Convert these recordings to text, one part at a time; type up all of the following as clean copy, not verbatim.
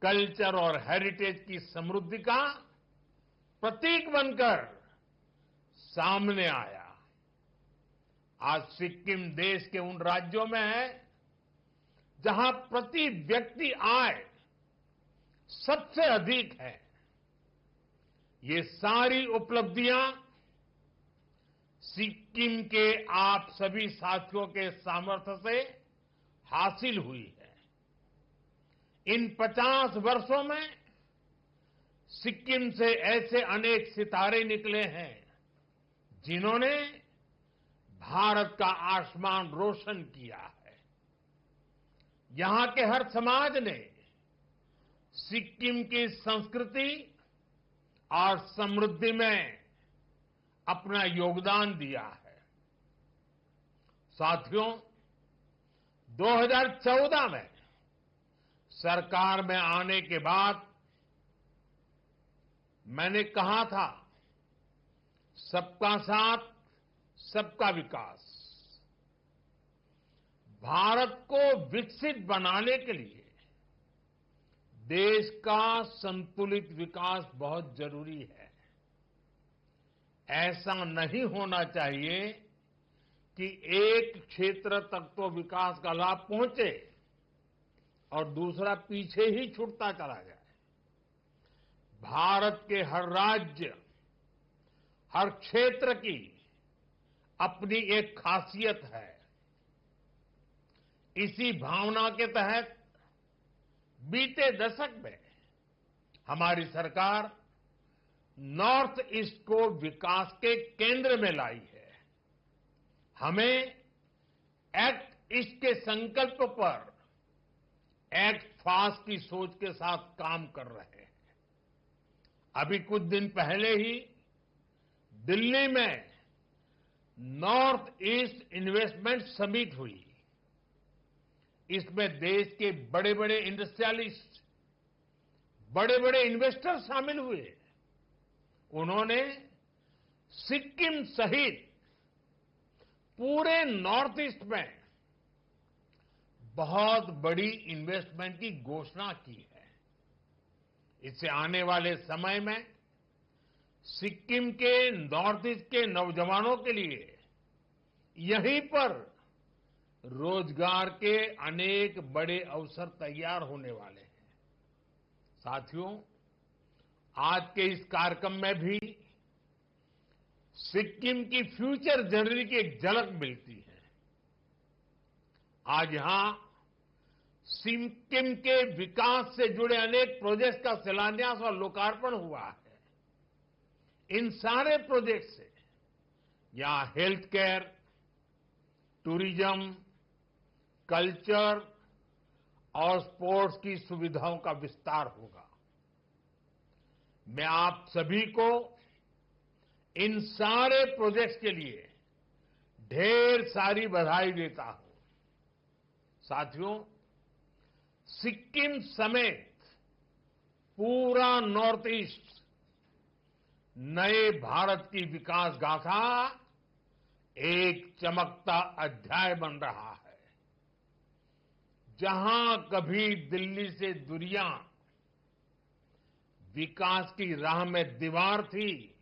Culture और heritage की समृद्धि का प्रतीक बनकर सामने आया। आज सिक्किम देश के उन राज्यों में है जहां प्रति व्यक्ति आय सबसे अधिक है। ये सारी उपलब्धियां सिक्किम के आप सभी साथियों के सामर्थ्य से हासिल हुई है। इन 50 वर्षों में सिक्किम से ऐसे अनेक सितारे निकले हैं जिन्होंने भारत का आसमान रोशन किया है। यहां के हर समाज ने सिक्किम की संस्कृति और समृद्धि में अपना योगदान दिया है। साथियों, 2014 में सरकार में आने के बाद मैंने कहा था, सबका साथ सबका विकास। भारत को विकसित बनाने के लिए देश का संतुलित विकास बहुत जरूरी है। ऐसा नहीं होना चाहिए कि एक क्षेत्र तक तो विकास का लाभ पहुंचे और दूसरा पीछे ही छूटता चला जाए। भारत के हर राज्य, हर क्षेत्र की अपनी एक खासियत है। इसी भावना के तहत बीते दशक में हमारी सरकार नॉर्थ ईस्ट को विकास के केंद्र में लाई है। हमें एक्ट ईस्ट के संकल्प पर एक्ट फास्ट की सोच के साथ काम कर रहे हैं। अभी कुछ दिन पहले ही दिल्ली में नॉर्थ ईस्ट इन्वेस्टमेंट समिट हुई। इसमें देश के बड़े बड़े इंडस्ट्रियलिस्ट, बड़े बड़े इन्वेस्टर शामिल हुए। उन्होंने सिक्किम सहित पूरे नॉर्थ ईस्ट में बहुत बड़ी इन्वेस्टमेंट की घोषणा की है। इससे आने वाले समय में सिक्किम के नॉर्थ ईस्ट के नौजवानों के लिए यहीं पर रोजगार के अनेक बड़े अवसर तैयार होने वाले हैं। साथियों, आज के इस कार्यक्रम में भी सिक्किम की फ्यूचर जर्नी की एक झलक मिलती है। आज यहां सिक्किम के विकास से जुड़े अनेक प्रोजेक्ट्स का शिलान्यास और लोकार्पण हुआ है। इन सारे प्रोजेक्ट से यहां हेल्थ केयर, टूरिज्म, कल्चर और स्पोर्ट्स की सुविधाओं का विस्तार होगा। मैं आप सभी को इन सारे प्रोजेक्ट्स के लिए ढेर सारी बधाई देता हूं। साथियों, सिक्किम समेत पूरा नॉर्थ ईस्ट नए भारत की विकास गाथा एक चमकता अध्याय बन रहा है। जहां कभी दिल्ली से दूरियां विकास की राह में दीवार थी,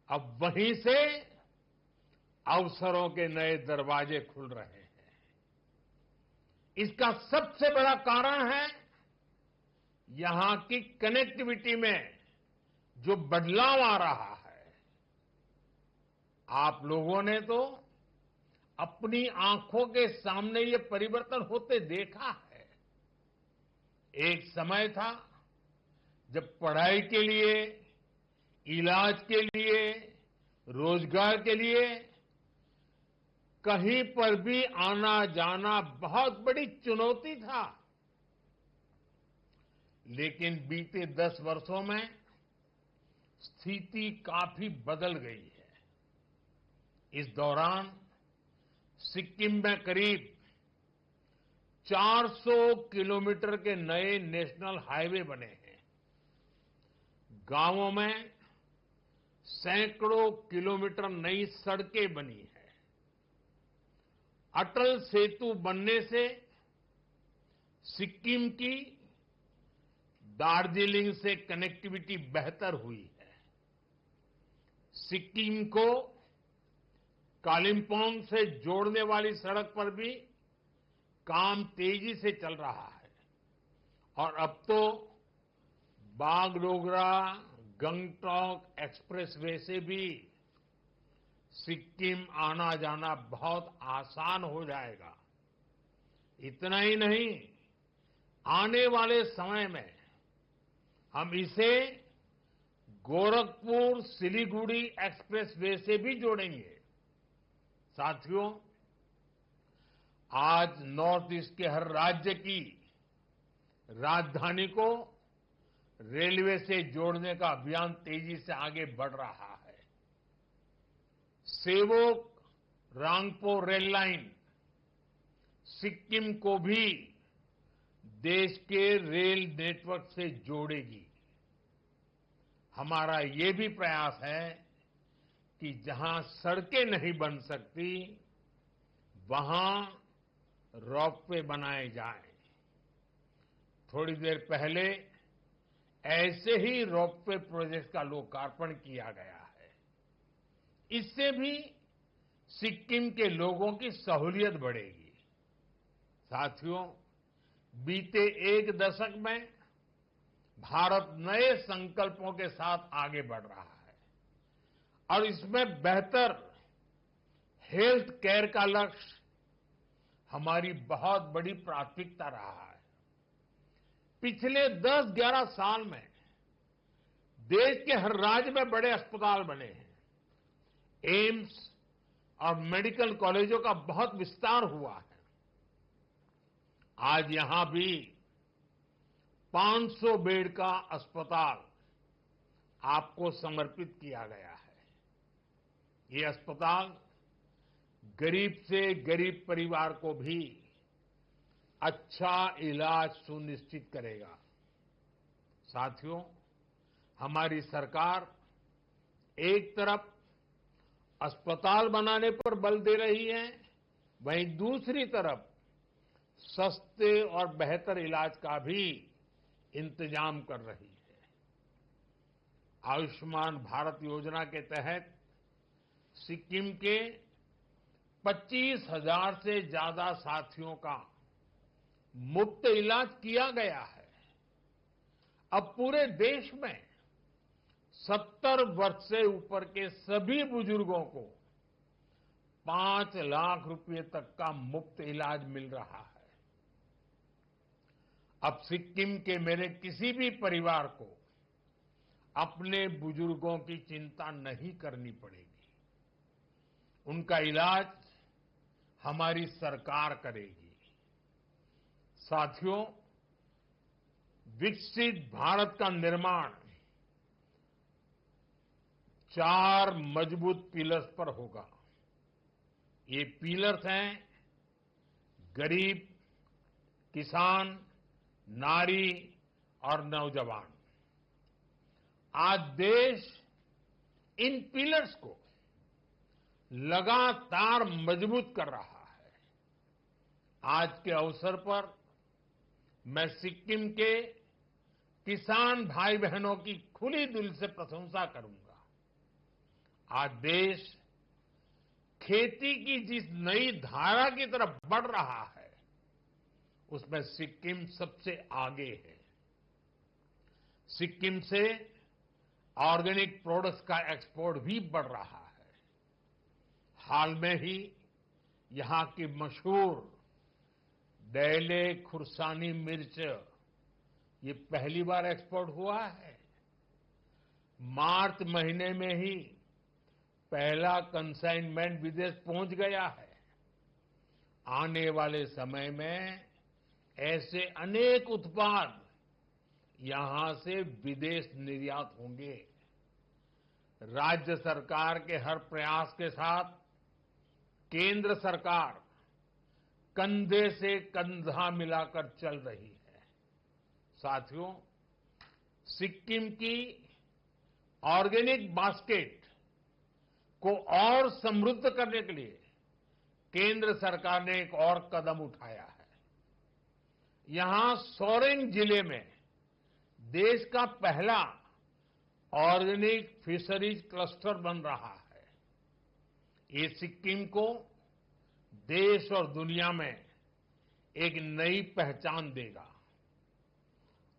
अब वहीं से अवसरों के नए दरवाजे खुल रहे हैं। इसका सबसे बड़ा कारण है यहां की कनेक्टिविटी में जो बदलाव आ रहा है। आप लोगों ने तो अपनी आंखों के सामने ये परिवर्तन होते देखा है। एक समय था जब पढ़ाई के लिए, इलाज के लिए, रोजगार के लिए कहीं पर भी आना जाना बहुत बड़ी चुनौती था। लेकिन बीते 10 वर्षों में स्थिति काफी बदल गई है। इस दौरान सिक्किम में करीब 400 किलोमीटर के नए नेशनल हाईवे बने हैं। गांवों में सैकड़ों किलोमीटर नई सड़कें बनी हैं। अटल सेतु बनने से सिक्किम की दार्जिलिंग से कनेक्टिविटी बेहतर हुई है। सिक्किम को कालिम्पोंग से जोड़ने वाली सड़क पर भी काम तेजी से चल रहा है और अब तो बागडोगरा गंगटोक एक्सप्रेसवे से भी सिक्किम आना जाना बहुत आसान हो जाएगा। इतना ही नहीं, आने वाले समय में हम इसे गोरखपुर सिलीगुड़ी एक्सप्रेसवे से भी जोड़ेंगे। साथियों, आज नॉर्थ ईस्ट के हर राज्य की राजधानी को रेलवे से जोड़ने का अभियान तेजी से आगे बढ़ रहा है। सेवोक रांगपो रेल लाइन सिक्किम को भी देश के रेल नेटवर्क से जोड़ेगी। हमारा ये भी प्रयास है कि जहां सड़कें नहीं बन सकती वहां रोपवे बनाए जाएं। थोड़ी देर पहले ऐसे ही रोपवे प्रोजेक्ट का लोकार्पण किया गया है। इससे भी सिक्किम के लोगों की सहूलियत बढ़ेगी। साथियों, बीते एक दशक में भारत नए संकल्पों के साथ आगे बढ़ रहा है और इसमें बेहतर हेल्थ केयर का लक्ष्य हमारी बहुत बड़ी प्राथमिकता रहा है। पिछले 10-11 साल में देश के हर राज्य में बड़े अस्पताल बने हैं। एम्स और मेडिकल कॉलेजों का बहुत विस्तार हुआ है। आज यहां भी 500 बेड का अस्पताल आपको समर्पित किया गया है। ये अस्पताल गरीब से गरीब परिवार को भी अच्छा इलाज सुनिश्चित करेगा। साथियों, हमारी सरकार एक तरफ अस्पताल बनाने पर बल दे रही है, वहीं दूसरी तरफ सस्ते और बेहतर इलाज का भी इंतजाम कर रही है। आयुष्मान भारत योजना के तहत सिक्किम के 25,000 से ज्यादा साथियों का मुफ्त इलाज किया गया है। अब पूरे देश में 70 वर्ष से ऊपर के सभी बुजुर्गों को 5 लाख रुपए तक का मुफ्त इलाज मिल रहा है। अब सिक्किम के मेरे किसी भी परिवार को अपने बुजुर्गों की चिंता नहीं करनी पड़ेगी। उनका इलाज हमारी सरकार करेगी। साथियों, विकसित भारत का निर्माण 4 मजबूत पिलर्स पर होगा। ये पिलर्स हैं गरीब, किसान, नारी और नौजवान। आज देश इन पिलर्स को लगातार मजबूत कर रहा है। आज के अवसर पर मैं सिक्किम के किसान भाई बहनों की खुली दिल से प्रशंसा करूंगा। आज देश खेती की जिस नई धारा की तरफ बढ़ रहा है उसमें सिक्किम सबसे आगे है। सिक्किम से ऑर्गेनिक प्रोडक्ट्स का एक्सपोर्ट भी बढ़ रहा है। हाल में ही यहां की मशहूर डैले खुरसानी मिर्च ये पहली बार एक्सपोर्ट हुआ है। मार्च महीने में ही पहला कंसाइनमेंट विदेश पहुंच गया है। आने वाले समय में ऐसे अनेक उत्पाद यहां से विदेश निर्यात होंगे। राज्य सरकार के हर प्रयास के साथ केंद्र सरकार कंधे से कंधा मिलाकर चल रही है। साथियों, सिक्किम की ऑर्गेनिक बास्केट को और समृद्ध करने के लिए केंद्र सरकार ने एक और कदम उठाया है। यहां सोरेंग जिले में देश का पहला ऑर्गेनिक फिशरीज क्लस्टर बन रहा है। ये सिक्किम को देश और दुनिया में एक नई पहचान देगा।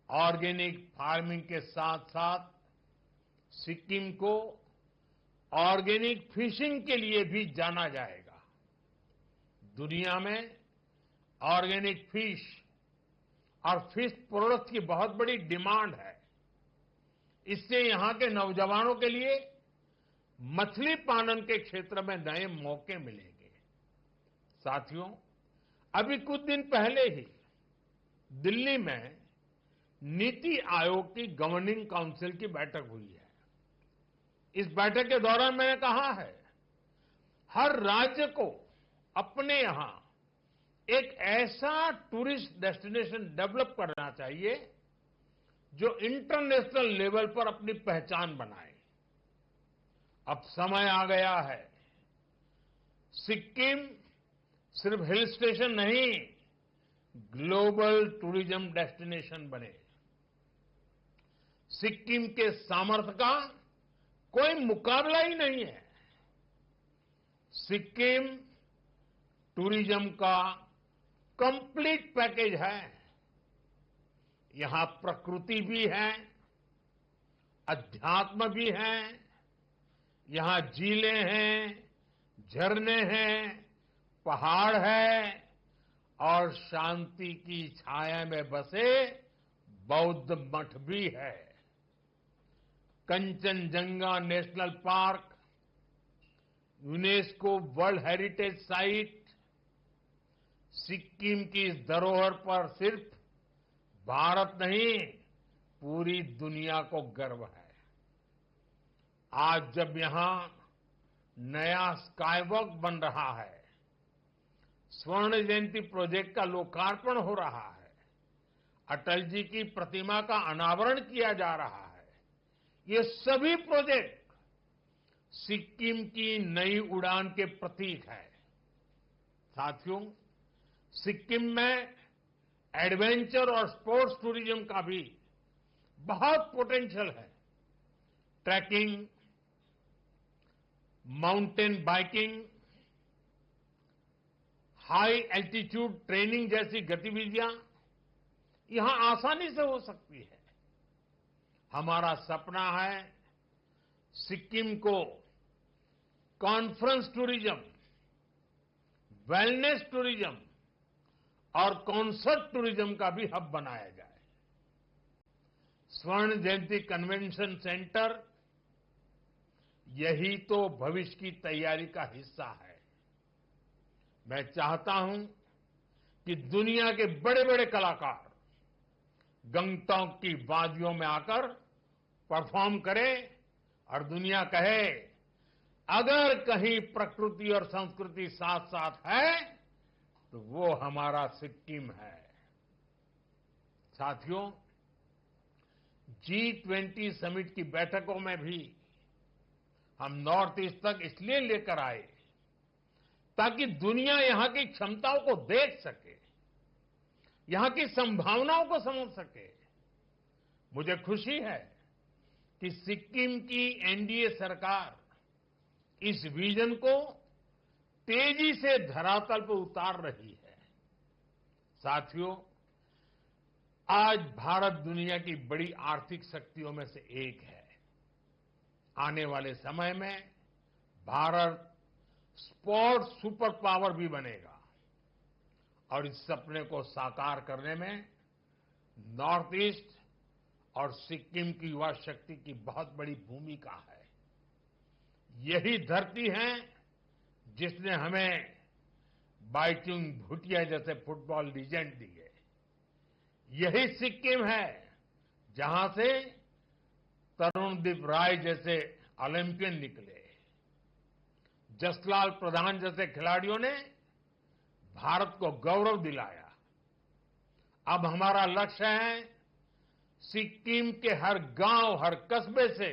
ऑर्गेनिक फार्मिंग के साथ साथ सिक्किम को ऑर्गेनिक फिशिंग के लिए भी जाना जाएगा। दुनिया में ऑर्गेनिक फिश और फिश प्रोडक्ट्स की बहुत बड़ी डिमांड है। इससे यहां के नौजवानों के लिए मछली पालन के क्षेत्र में नए मौके मिलेंगे। साथियों, अभी कुछ दिन पहले ही दिल्ली में नीति आयोग की गवर्निंग काउंसिल की बैठक हुई है। इस बैठक के दौरान मैंने कहा है, हर राज्य को अपने यहां एक ऐसा टूरिस्ट डेस्टिनेशन डेवलप करना चाहिए जो इंटरनेशनल लेवल पर अपनी पहचान बनाए। अब समय आ गया है, सिक्किम सिर्फ हिल स्टेशन नहीं, ग्लोबल टूरिज्म डेस्टिनेशन बने। सिक्किम के सामर्थ्य का कोई मुकाबला ही नहीं है। सिक्किम टूरिज्म का कंप्लीट पैकेज है। यहां प्रकृति भी है, अध्यात्म भी है, यहां झीलें हैं, झरने हैं, पहाड़ है और शांति की छाया में बसे बौद्ध मठ भी है। Kanchenjunga national park, UNESCO world heritage site, Sikkim की इस धरोहर पर सिर्फ भारत नहीं, पूरी दुनिया को गर्व है। आज जब यहां नया स्काईवॉक बन रहा है, स्वर्ण जयंती प्रोजेक्ट का लोकार्पण हो रहा है, अटल जी की प्रतिमा का अनावरण किया जा रहा है, ये सभी प्रोजेक्ट सिक्किम की नई उड़ान के प्रतीक है। साथियों, सिक्किम में एडवेंचर और स्पोर्ट्स टूरिज्म का भी बहुत पोटेंशियल है। Trekking, mountain biking, high altitude training जैसी गतिविधियां यहां आसानी से हो सकती है। हमारा सपना है सिक्किम को कॉन्फ्रेंस टूरिज्म, वेलनेस टूरिज्म और कॉन्सर्ट टूरिज्म का भी हब बनाया जाए। स्वर्ण जयंती कन्वेंशन सेंटर यही तो भविष्य की तैयारी का हिस्सा है। मैं चाहता हूं कि दुनिया के बड़े बड़े कलाकार गंगटोक की वादियों में आकर परफॉर्म करें और दुनिया कहे, अगर कहीं प्रकृति और संस्कृति साथ साथ है तो वो हमारा सिक्किम है। साथियों, G20 समिट की बैठकों में भी हम नॉर्थ ईस्ट तक इसलिए लेकर आए ताकि दुनिया यहां की क्षमताओं को देख सके, यहां की संभावनाओं को समझ सके। मुझे खुशी है कि सिक्किम की एनडीए सरकार इस विजन को तेजी से धरातल पर उतार रही है। साथियों, आज भारत दुनिया की बड़ी आर्थिक शक्तियों में से एक है। आने वाले समय में भारत स्पोर्ट्स सुपर पावर भी बनेगा और इस सपने को साकार करने में नॉर्थ ईस्ट और सिक्किम की युवा शक्ति की बहुत बड़ी भूमिका है। यही धरती है जिसने हमें बाइचुंग भूटिया जैसे फुटबॉल लीजेंड दिए। यही सिक्किम है जहां से तरुणदीप राय जैसे ओलंपियन निकले। जसलाल प्रधान जैसे खिलाड़ियों ने भारत को गौरव दिलाया। अब हमारा लक्ष्य है सिक्किम के हर गांव, हर कस्बे से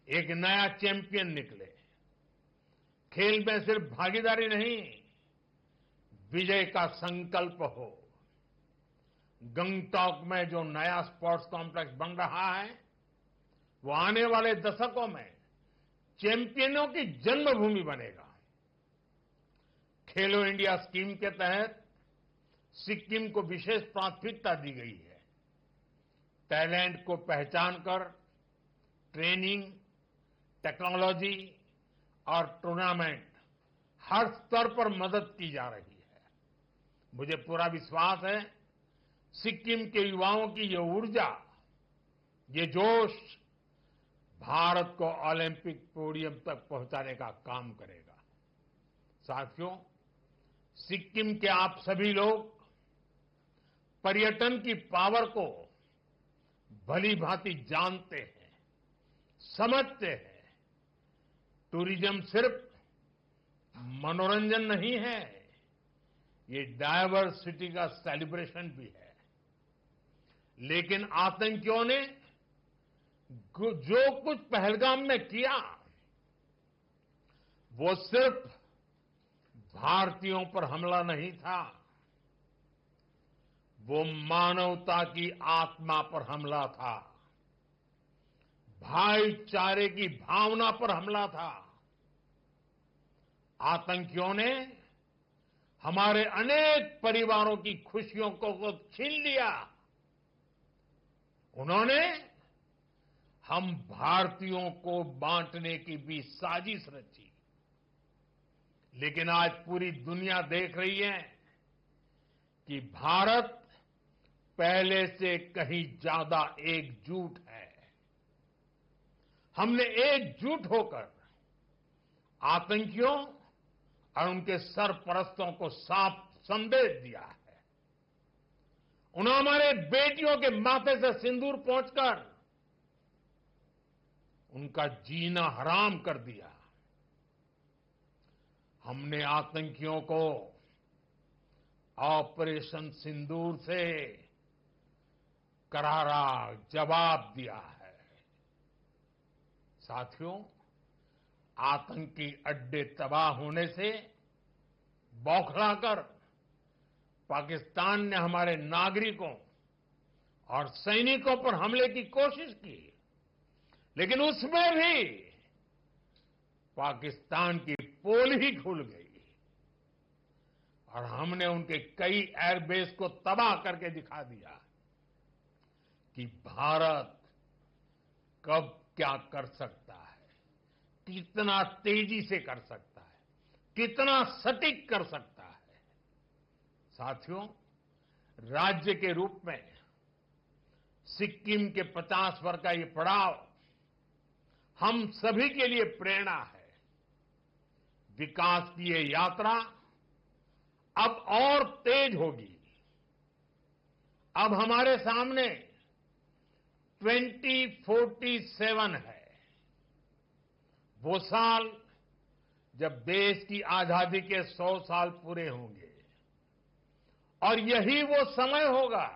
एक नया चैंपियन निकले। खेल में सिर्फ भागीदारी नहीं, विजय का संकल्प हो। गंगटॉक में जो नया स्पोर्ट्स कॉम्प्लेक्स बन रहा है वो आने वाले दशकों में चैंपियनों की जन्मभूमि बनेगा। खेलो इंडिया स्कीम के तहत सिक्किम को विशेष प्राथमिकता दी गई है। टैलेंट को पहचान कर ट्रेनिंग, टेक्नोलॉजी और टूर्नामेंट हर स्तर पर मदद की जा रही है। मुझे पूरा विश्वास है सिक्किम के युवाओं की ये ऊर्जा, ये जोश भारत को ओलंपिक पोडियम तक पहुंचाने का काम करेगा। साथियों, सिक्किम के आप सभी लोग पर्यटन की पावर को भली भांति जानते हैं, समझते हैं। टूरिज्म सिर्फ मनोरंजन नहीं है, ये डायवर्सिटी का सेलिब्रेशन भी है। लेकिन आतंकियों ने जो कुछ पहलगाम में किया वो सिर्फ भारतीयों पर हमला नहीं था, वो मानवता की आत्मा पर हमला था, भाईचारे की भावना पर हमला था। आतंकियों ने हमारे अनेक परिवारों की खुशियों को छीन लिया। उन्होंने हम भारतीयों को बांटने की भी साजिश रची। लेकिन आज पूरी दुनिया देख रही है कि भारत पहले से कहीं ज्यादा एकजुट है। हमने एकजुट होकर आतंकियों और उनके सरपरस्तों को साफ संदेश दिया है। उन्होंने हमारे बेटियों के माथे से सिंदूर पोंछकर उनका जीना हराम कर दिया। हमने आतंकियों को ऑपरेशन सिंदूर से करारा जवाब दिया है। साथियों, आतंकी अड्डे तबाह होने से बौखलाकर पाकिस्तान ने हमारे नागरिकों और सैनिकों पर हमले की कोशिश की, लेकिन उसमें भी पाकिस्तान की पोल ही खुल गई और हमने उनके कई एयरबेस को तबाह करके दिखा दिया कि भारत कब क्या कर सकता है, कितना तेजी से कर सकता है, कितना सटीक कर सकता है। साथियों, राज्य के रूप में सिक्किम के 50 वर्ष का ये पड़ाव हम सभी के लिए प्रेरणा है। विकास की ये यात्रा अब और तेज होगी। अब हमारे सामने 2047 है, वो साल जब देश की आजादी के 100 साल पूरे होंगे और यही वो समय होगा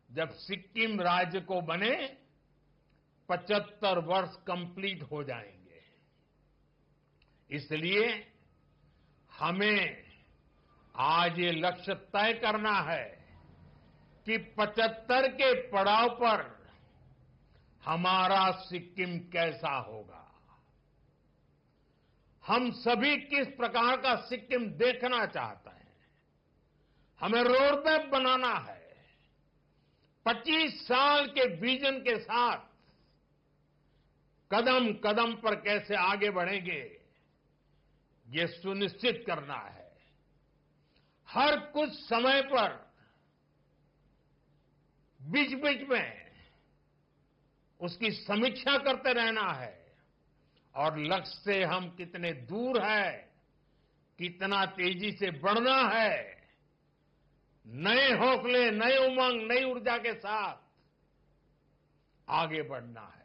जब सिक्किम राज्य को बने 75 वर्ष कंप्लीट हो जाएंगे। इसलिए हमें आज ये लक्ष्य तय करना है कि 75 के पड़ाव पर हमारा सिक्किम कैसा होगा। हम सभी किस प्रकार का सिक्किम देखना चाहते हैं। हमें रोड मैप बनाना है। 25 साल के विजन के साथ कदम कदम पर कैसे आगे बढ़ेंगे, ये सुनिश्चित करना है। हर कुछ समय पर बीच बीच में उसकी समीक्षा करते रहना है और लक्ष्य से हम कितने दूर है, कितना तेजी से बढ़ना है, नए हौसले, नए उमंग, नई ऊर्जा के साथ आगे बढ़ना है।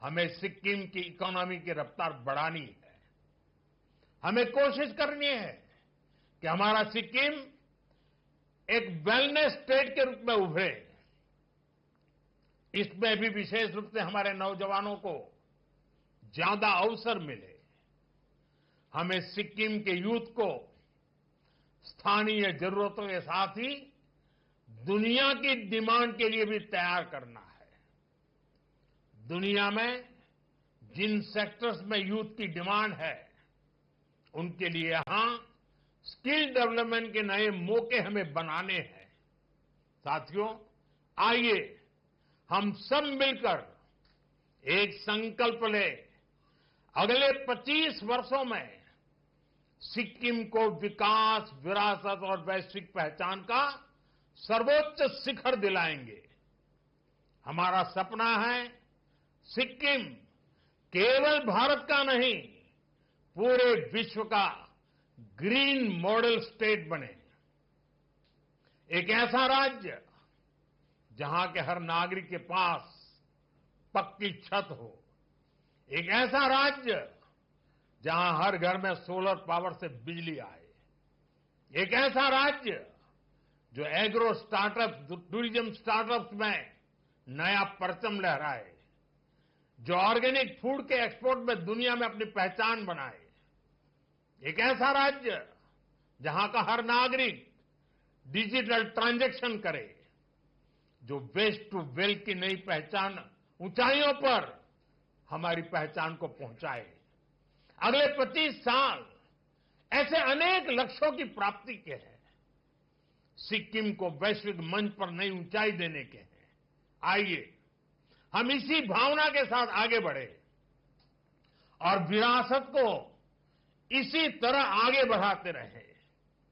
हमें सिक्किम की इकोनॉमी की रफ्तार बढ़ानी है। हमें कोशिश करनी है कि हमारा सिक्किम एक वेलनेस स्टेट के रूप में उभरे। इसमें भी विशेष रूप से हमारे नौजवानों को ज्यादा अवसर मिले। हमें सिक्किम के यूथ को स्थानीय जरूरतों के साथ ही दुनिया की डिमांड के लिए भी तैयार करना है। दुनिया में जिन सेक्टर्स में यूथ की डिमांड है, उनके लिए यहां स्किल डेवलपमेंट के नए मौके हमें बनाने हैं। साथियों, आइए हम सब मिलकर एक संकल्प लें, अगले 25 वर्षों में सिक्किम को विकास, विरासत और वैश्विक पहचान का सर्वोच्च शिखर दिलाएंगे। हमारा सपना है सिक्किम केवल भारत का नहीं, पूरे विश्व का ग्रीन मॉडल स्टेट बने। एक ऐसा राज्य जहां के हर नागरिक के पास पक्की छत हो, एक ऐसा राज्य जहां हर घर में सोलर पावर से बिजली आए, एक ऐसा राज्य जो एग्रो स्टार्टअप, टूरिज्म स्टार्टअप्स में नया परचम लहराए, जो ऑर्गेनिक फूड के एक्सपोर्ट में दुनिया में अपनी पहचान बनाए, एक ऐसा राज्य जहां का हर नागरिक डिजिटल ट्रांजैक्शन करे, जो वेस्ट टू वेल्थ की नई पहचान ऊंचाइयों पर हमारी पहचान को पहुंचाए। अगले 25 साल ऐसे अनेक लक्ष्यों की प्राप्ति के हैं। सिक्किम को वैश्विक मंच पर नई ऊंचाई देने के हैं। आइए हम इसी भावना के साथ आगे बढ़े और विरासत को इसी तरह आगे बढ़ाते रहें।